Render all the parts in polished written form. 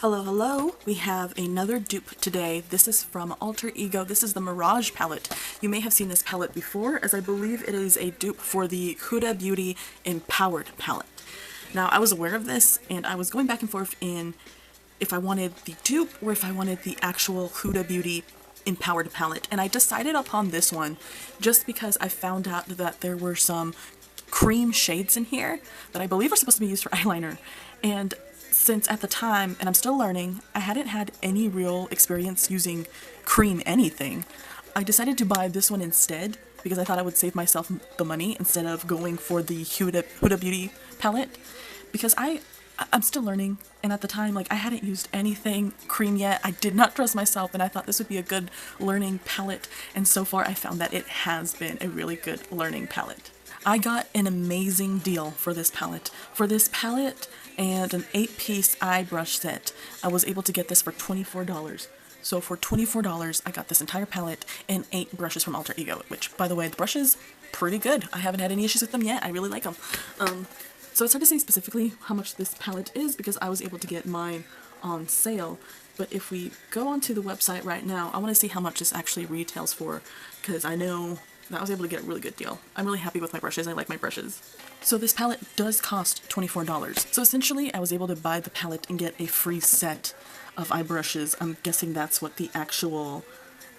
Hello, hello! We have another dupe today. This is from Alter Ego. This is the Mirage palette. You may have seen this palette before, as I believe it is a dupe for the Huda Beauty Empowered palette. Now, I was aware of this, and I was going back and forth in if I wanted the dupe or if I wanted the actual Huda Beauty Empowered palette. And I decided upon this one just because I found out that there were some cream shades in here that I believe are supposed to be used for eyeliner. And since at the time, and I'm still learning, I hadn't had any real experience using cream anything, I decided to buy this one instead because I thought I would save myself the money instead of going for the Huda Beauty palette, because I'm still learning, and at the time, like, I hadn't used anything cream yet. I did not trust myself, and I thought this would be a good learning palette, and so far I found that it has been a really good learning palette. I got an amazing deal for this palette. For this palette and an 8-piece eye brush set, I was able to get this for $24. So for $24, I got this entire palette and 8 brushes from Alter Ego, which, by the way, the brushes, pretty good. I haven't had any issues with them yet. I really like them. So it's hard to say specifically how much this palette is because I was able to get mine on sale. But if we go onto the website right now, I want to see how much this actually retails for, because I know that I was able to get a really good deal. I'm really happy with my brushes. I like my brushes. So this palette does cost $24. So essentially I was able to buy the palette and get a free set of eye brushes. I'm guessing that's what the actual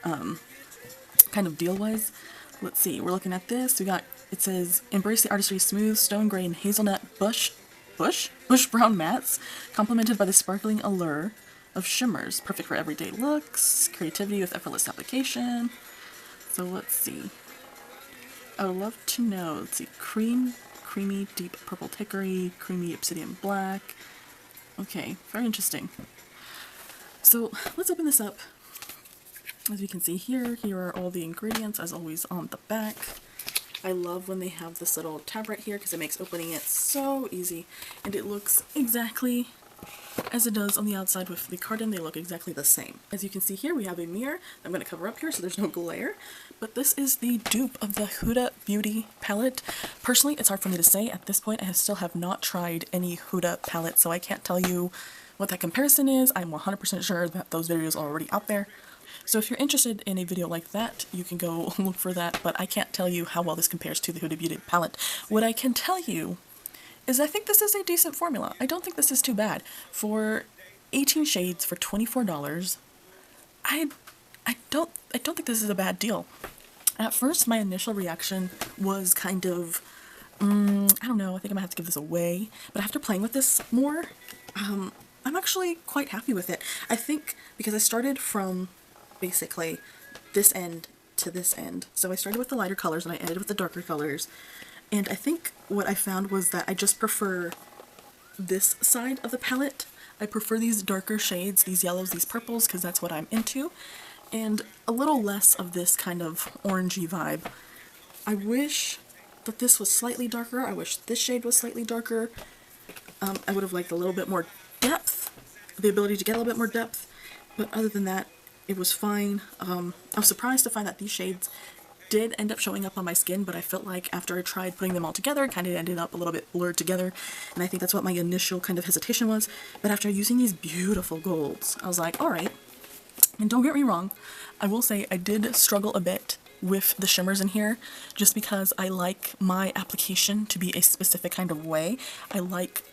kind of deal was. Let's see, we're looking at this. It says, embrace the artistry, smooth, stone gray, and hazelnut bush brown mattes, complemented by the sparkling allure of shimmers. Perfect for everyday looks, creativity with effortless application. So let's see. I would love to know. Let's see. Creamy, deep purple hickory, creamy obsidian black. Okay, very interesting. So let's open this up. As you can see here are all the ingredients, as always, on the back. I love when they have this little tab right here because it makes opening it so easy. And it looks exactly as it does on the outside with the carton. They look exactly the same. As you can see here, we have a mirror I'm going to cover up here so there's no glare. But this is the dupe of the Huda Beauty palette. Personally, it's hard for me to say. At this point, I still have not tried any Huda palette, so I can't tell you what that comparison is. I'm 100% sure that those videos are already out there. So if you're interested in a video like that, you can go look for that, but I can't tell you how well this compares to the Huda Beauty palette. What I can tell you is I think this is a decent formula. I don't think this is too bad. For 18 shades for $24, I don't think this is a bad deal. At first, my initial reaction was kind of, I don't know, I think I'm gonna have to give this away. But after playing with this more, I'm actually quite happy with it. I think because I started from basically this end to this end. So I started with the lighter colors and I ended with the darker colors. And I think what I found was that I just prefer this side of the palette. I prefer these darker shades, these yellows, these purples, because that's what I'm into. And a little less of this kind of orangey vibe. I wish that this was slightly darker. I wish this shade was slightly darker. I would have liked a little bit more depth, the ability to get a little bit more depth. But other than that, it was fine. I was surprised to find that these shades did end up showing up on my skin, but I felt like after I tried putting them all together, it kind of ended up a little bit blurred together, and I think that's what my initial kind of hesitation was. But after using these beautiful golds, I was like, alright. And don't get me wrong, I will say I did struggle a bit with the shimmers in here, just because I like my application to be a specific kind of way. I like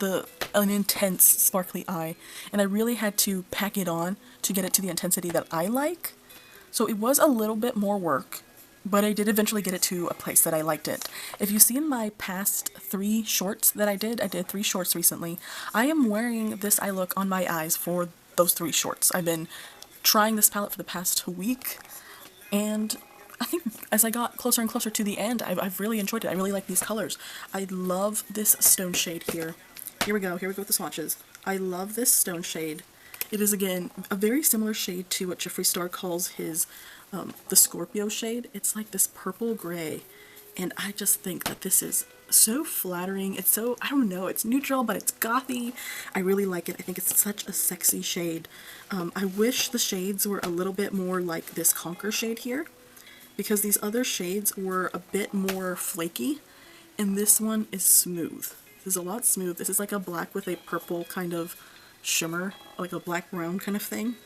an intense sparkly eye, and I really had to pack it on to get it to the intensity that I like. So it was a little bit more work, but I did eventually get it to a place that I liked it. If you see in my past 3 shorts that I did 3 shorts recently, I am wearing this eye look on my eyes for those 3 shorts. I've been trying this palette for the past week, and I think as I got closer and closer to the end, I've really enjoyed it. I really like these colors. I love this stone shade here. Here we go with the swatches. I love this stone shade. It is, again, a very similar shade to what Jeffree Star calls his, the Scorpio shade. It's like this purple gray, and I just think that this is so flattering. It's so, I don't know, it's neutral, but it's gothy. I really like it. I think it's such a sexy shade. I wish the shades were a little bit more like this Conquer shade here, because these other shades were a bit more flaky, and this one is smooth. This is a lot smooth. This is like a black with a purple kind of shimmer, like a black brown kind of thing.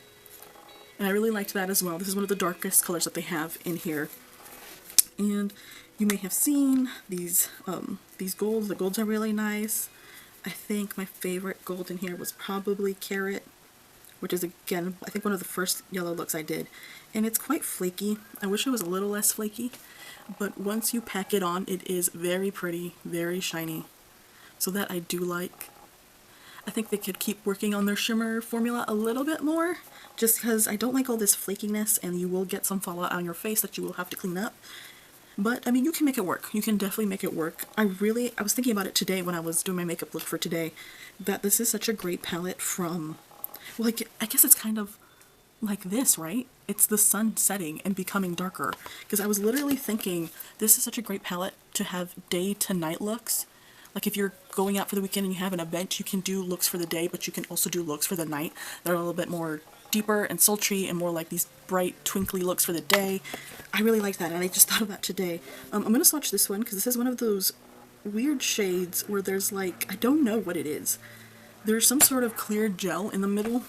And I really liked that as well. This is one of the darkest colors that they have in here. And you may have seen these golds. The golds are really nice. I think my favorite gold in here was probably Carrot, which is, again, I think one of the first yellow looks I did. And it's quite flaky. I wish it was a little less flaky, but once you pack it on, it is very pretty, very shiny. So that I do like. I think they could keep working on their shimmer formula a little bit more, just because I don't like all this flakiness, and you will get some fallout on your face that you will have to clean up. But, I mean, you can make it work. You can definitely make it work. I was thinking about it today when I was doing my makeup look for today, that this is such a great palette from, well, like, I guess it's kind of like this, right? It's the sun setting and becoming darker. Because I was literally thinking, this is such a great palette to have day to night looks. Like if you're going out for the weekend and you have an event, you can do looks for the day, but you can also do looks for the night. They're a little bit more deeper and sultry and more like these bright, twinkly looks for the day. I really like that, and I just thought of that today. I'm going to swatch this one because this is one of those weird shades where there's like, I don't know what it is. There's some sort of clear gel in the middle,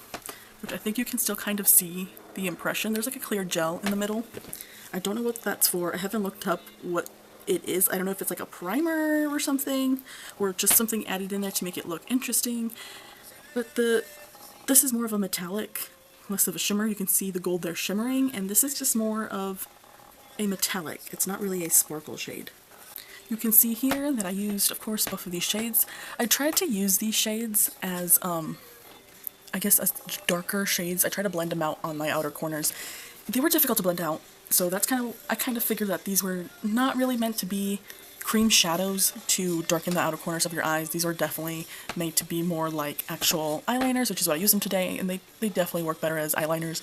which I think you can still kind of see the impression. There's like a clear gel in the middle. I don't know what that's for. I haven't looked up what it is. I don't know if it's like a primer or something, or just something added in there to make it look interesting. But this is more of a metallic, less of a shimmer. You can see the gold there shimmering, and this is just more of a metallic. It's not really a sparkle shade. You can see here that I used, of course, both of these shades. I tried to use these shades as, I guess, as darker shades. I tried to blend them out on my outer corners. They were difficult to blend out, so that's I kind of figured that these were not really meant to be cream shadows to darken the outer corners of your eyes. These are definitely made to be more like actual eyeliners, which is what I used them today, and they definitely work better as eyeliners.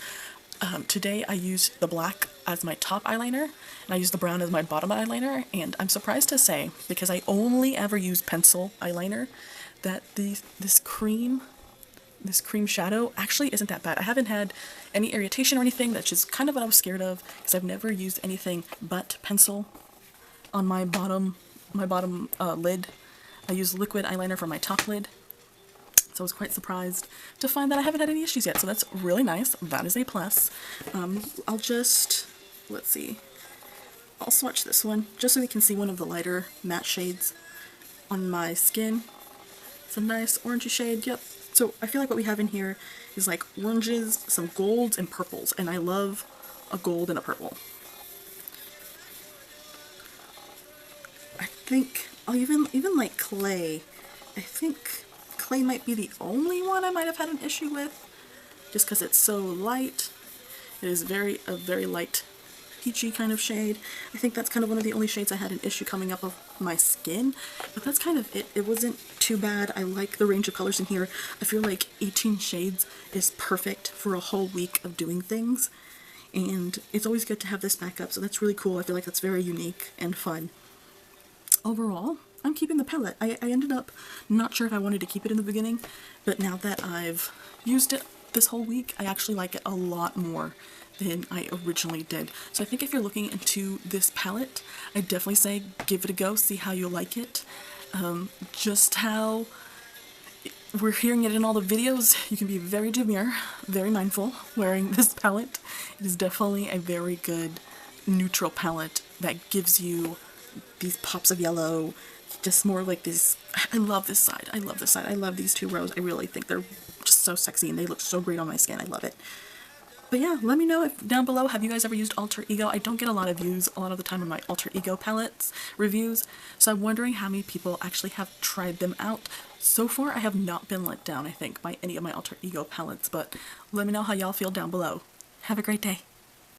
Today I used the black as my top eyeliner, and I used the brown as my bottom eyeliner, and I'm surprised to say, because I only ever use pencil eyeliner, that this cream shadow actually isn't that bad. I haven't had any irritation or anything. That's just kind of what I was scared of, because I've never used anything but pencil on my bottom lid. I use liquid eyeliner for my top lid. So I was quite surprised to find that I haven't had any issues yet, so that's really nice. That is a plus. I'll just, let's see, I'll swatch this one just so we can see one of the lighter matte shades on my skin. It's a nice orangey shade, yep. So I feel like what we have in here is like oranges, some golds, and purples, and I love a gold and a purple. I think I'll even like clay. I think clay might be the only one I might have had an issue with, just because it's so light. It is a very light peachy kind of shade. I think that's kind of one of the only shades I had an issue coming up of my skin, but that's kind of it. It wasn't too bad. I like the range of colors in here. I feel like 18 shades is perfect for a whole week of doing things, and it's always good to have this backup, so that's really cool. I feel like that's very unique and fun. Overall, I'm keeping the palette. I ended up not sure if I wanted to keep it in the beginning, but now that I've used it this whole week, I actually like it a lot more than I originally did. So I think if you're looking into this palette, I definitely say give it a go, see how you like it. Just how we're hearing it in all the videos, you can be very demure, very mindful wearing this palette. It is definitely a very good neutral palette that gives you these pops of yellow, just more like this. I love this side. I love this side. I love these two rows. I really think they're just so sexy and they look so great on my skin. I love it. But yeah, let me know if down below, have you guys ever used Alter Ego? I don't get a lot of views a lot of the time on my Alter Ego palettes reviews, so I'm wondering how many people actually have tried them out. So far, I have not been let down, I think, by any of my Alter Ego palettes, but let me know how y'all feel down below. Have a great day.